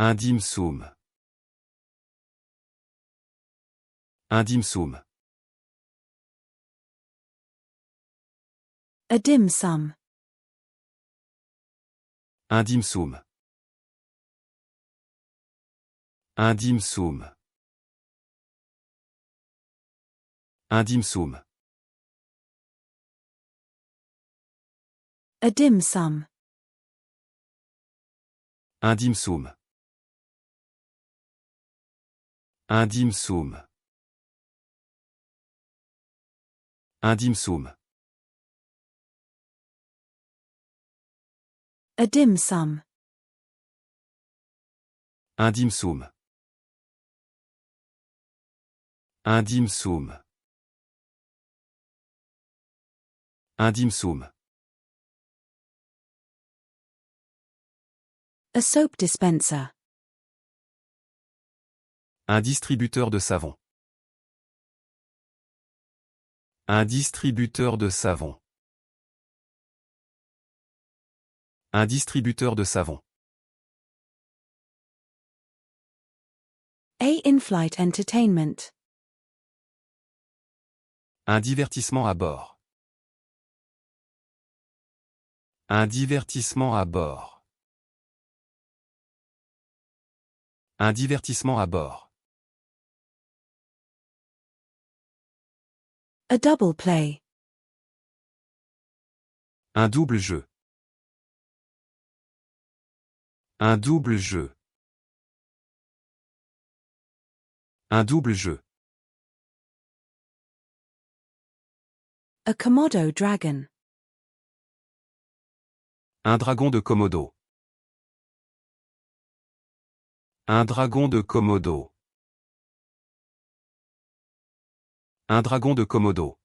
Un dim sum. Un dim sum. A dim sum. Un dim sum. Un dim sum. Un dim sum. A dim sum. Un dim sum. Un dim sum. Un dim sum. A dim sum. Un dim sum. Un dim sum. Un dim sum. A soap dispenser. Un distributeur de savon. Un distributeur de savon. Un distributeur de savon. A in-flight entertainment. Un divertissement à bord. Un divertissement à bord. Un divertissement à bord. A double play. Un double jeu. Un double jeu. Un double jeu. A Komodo dragon. Un dragon de Komodo. Un dragon de Komodo. Un dragon de Komodo.